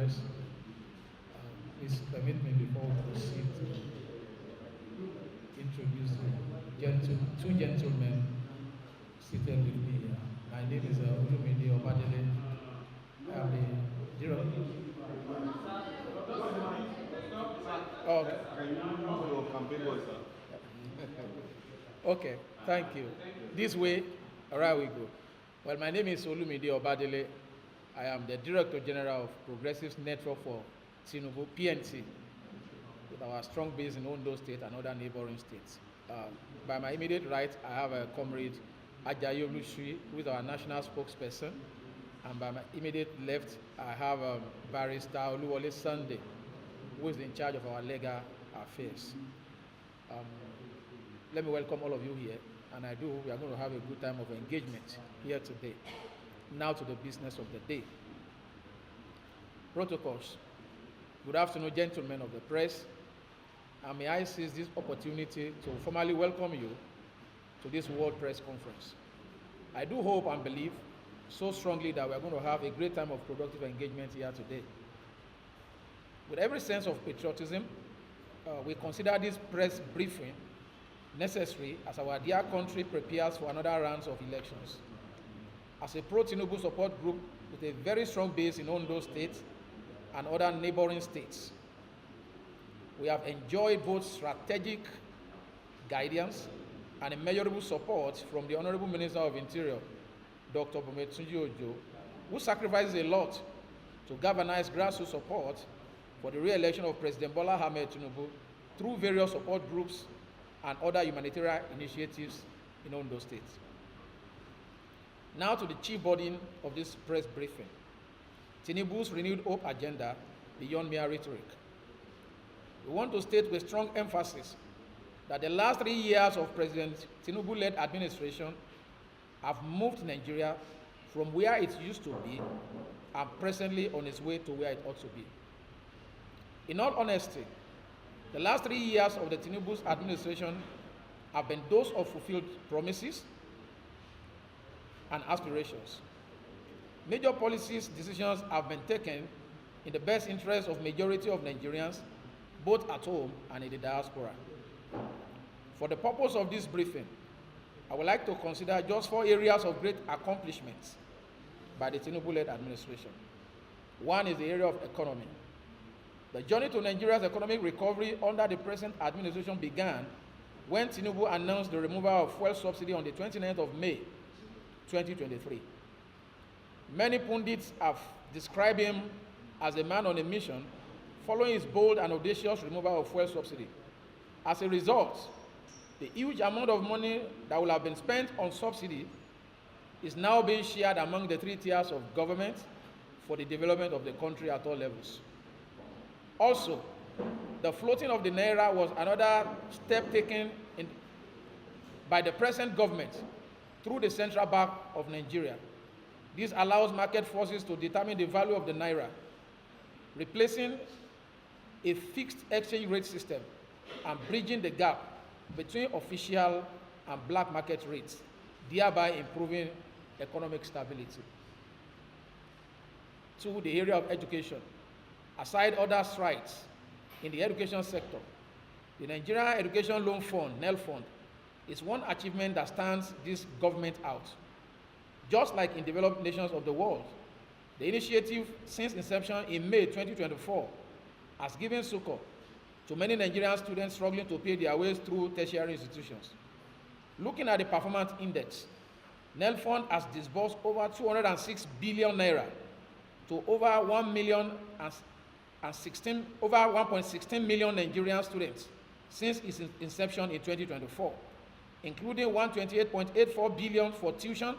press. Please permit me before we proceed to introduce two gentlemen seated with me here. My name is Olumide Obadele. I am the director. Okay. Okay, thank you. This way, all right, we go. Well, my name is Olumide Obadele. I am the Director General of Progressives Network for Tinubu, PNT, with our strong base in Ondo State and other neighboring states. By my immediate right, I have a comrade Ajayi Olushui, who is our national spokesperson. And by my immediate left, I have Barrister Oluwole Sunday, who is in charge of our legal affairs. Let me welcome all of you here, and I do hope we are going to have a good time of engagement here today. Now to the business of the day. Protocols. Good afternoon, gentlemen of the press, and may I seize this opportunity to formally welcome you to this World Press Conference. I do hope and believe so strongly that we are going to have a great time of productive engagement here today. With every sense of patriotism, we consider this press briefing necessary as our dear country prepares for another round of elections. As a pro-Tinubu support group with a very strong base in Ondo State and other neighboring states, we have enjoyed both strategic guidance and immeasurable support from the Honorable Minister of Interior, Dr. Prof.Mgbeke, who sacrifices a lot to galvanize grassroots support for the re-election of President Bola Ahmed Tinubu through various support groups and other humanitarian initiatives in Ondo State. Now to the chief body of this press briefing, Tinubu's renewed hope agenda beyond mere rhetoric. We want to state with strong emphasis that the last 3 years of President Tinubu-led administration have moved Nigeria from where it used to be and presently on its way to where it ought to be. In all honesty, the last 3 years of the Tinubu's administration have been those of fulfilled promises and aspirations. Major policies decisions have been taken in the best interest of majority of Nigerians, both at home and in the diaspora. For the purpose of this briefing, I would like to consider just 4 areas of great accomplishments by the Tinubu-led administration. One is the area of economy. The journey to Nigeria's economic recovery under the present administration began when Tinubu announced the removal of fuel subsidy on the 29th of May, 2023. Many pundits have described him as a man on a mission following his bold and audacious removal of fuel subsidy. As a result, the huge amount of money that will have been spent on subsidy is now being shared among the 3 tiers of government for the development of the country at all levels. Also, the floating of the Naira was another step taken by the present government through the Central Bank of Nigeria. This allows market forces to determine the value of the Naira, replacing a fixed exchange rate system and bridging the gap between official and black market rates, thereby improving economic stability. 2, the area of education. Aside other strides in the education sector, the Nigerian Education Loan Fund, NEL Fund, is one achievement that stands this government out. Just like in developed nations of the world, the initiative, since inception in May 2024, has given succor to many Nigerian students struggling to pay their ways through tertiary institutions. Looking at the performance index, NEL Fund has disbursed over 206 billion naira to over 1.16 million Nigerian students since its inception in 2024, including 128.84 billion for tuition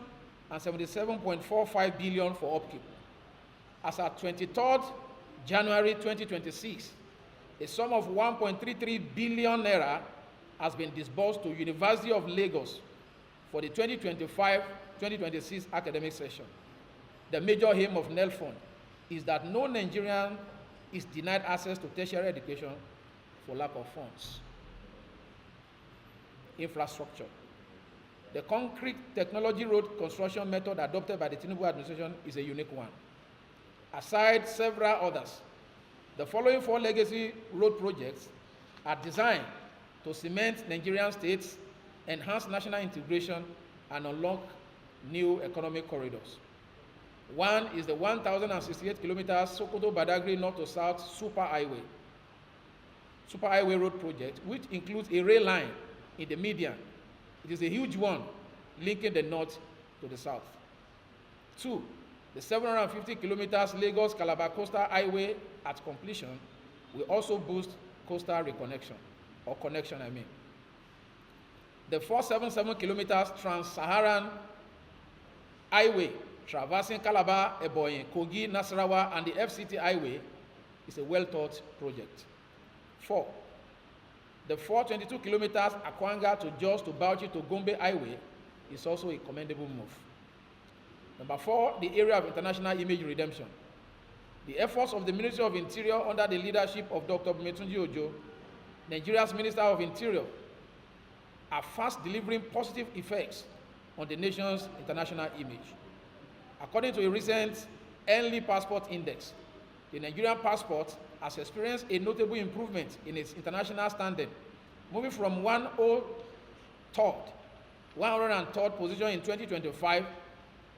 and 77.45 billion for upkeep. As at 23rd January 2026, a sum of 1.33 billion naira has been disbursed to University of Lagos for the 2025-2026 academic session. The major aim of NEL Fund is that no Nigerian is denied access to tertiary education for lack of funds. Infrastructure. The concrete technology road construction method adopted by the Tinubu administration is a unique one. aside several others. The following 4 legacy road projects are designed to cement Nigerian states, enhance national integration, and unlock new economic corridors. One is the 1,068 kilometers Sokoto-Badagry north to south superhighway road project, which includes a rail line in the median. It is a huge one linking the north to the south. 2, the 750 kilometers Lagos-Calabar coastal highway at completion will also boost coastal reconnection, or connection, I mean. The 477 kilometers Trans-Saharan highway traversing Calabar, Ebonyi, Kogi, Nasarawa, and the FCT highway is a well-thought project. 4, the 422 kilometers Akwanga to Jos to Bauchi to Gombe highway is also a commendable move. Number 4, the area of international image redemption. The efforts of the Ministry of Interior under the leadership of Dr. Metunji Ojo, Nigeria's Minister of Interior, are fast delivering positive effects on the nation's international image. According to a recent Henley Passport Index, the Nigerian passport has experienced a notable improvement in its international standing, moving from 103rd position in 2025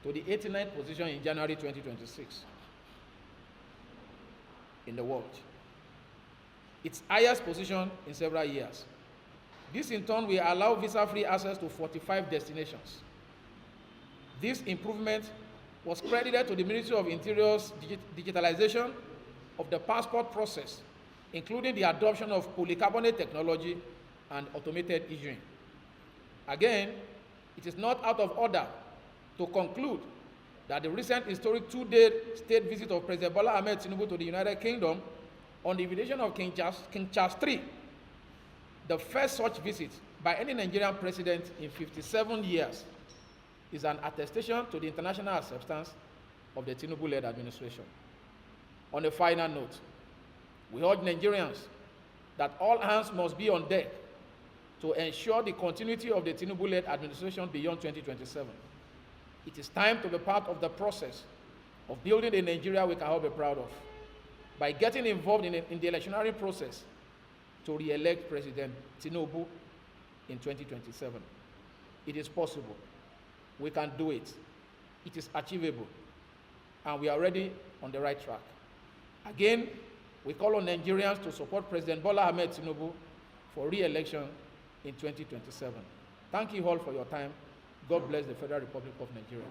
to the 89th position in January 2026 in the world, its highest position in several years. This in turn will allow visa-free access to 45 destinations. This improvement was credited to the Ministry of Interior's digitalization of the passport process, including the adoption of polycarbonate technology and automated issuing. Again, it is not out of order to conclude that the recent historic 2-day state visit of President Bola Ahmed Tinubu to the United Kingdom on the invitation of King Charles III, the first such visit by any Nigerian president in 57 years, is an attestation to the international acceptance of the Tinubu-led administration. On a final note, we urge Nigerians that all hands must be on deck to ensure the continuity of the Tinubu-led administration beyond 2027. It is time to be part of the process of building a Nigeria we can all be proud of by getting involved in the electionary process to re-elect President Tinubu in 2027. It is possible. We can do it. It is achievable. And we are already on the right track. Again, we call on Nigerians to support President Bola Ahmed Tinubu for re-election in 2027. Thank you all for your time. God bless the Federal Republic of Nigeria.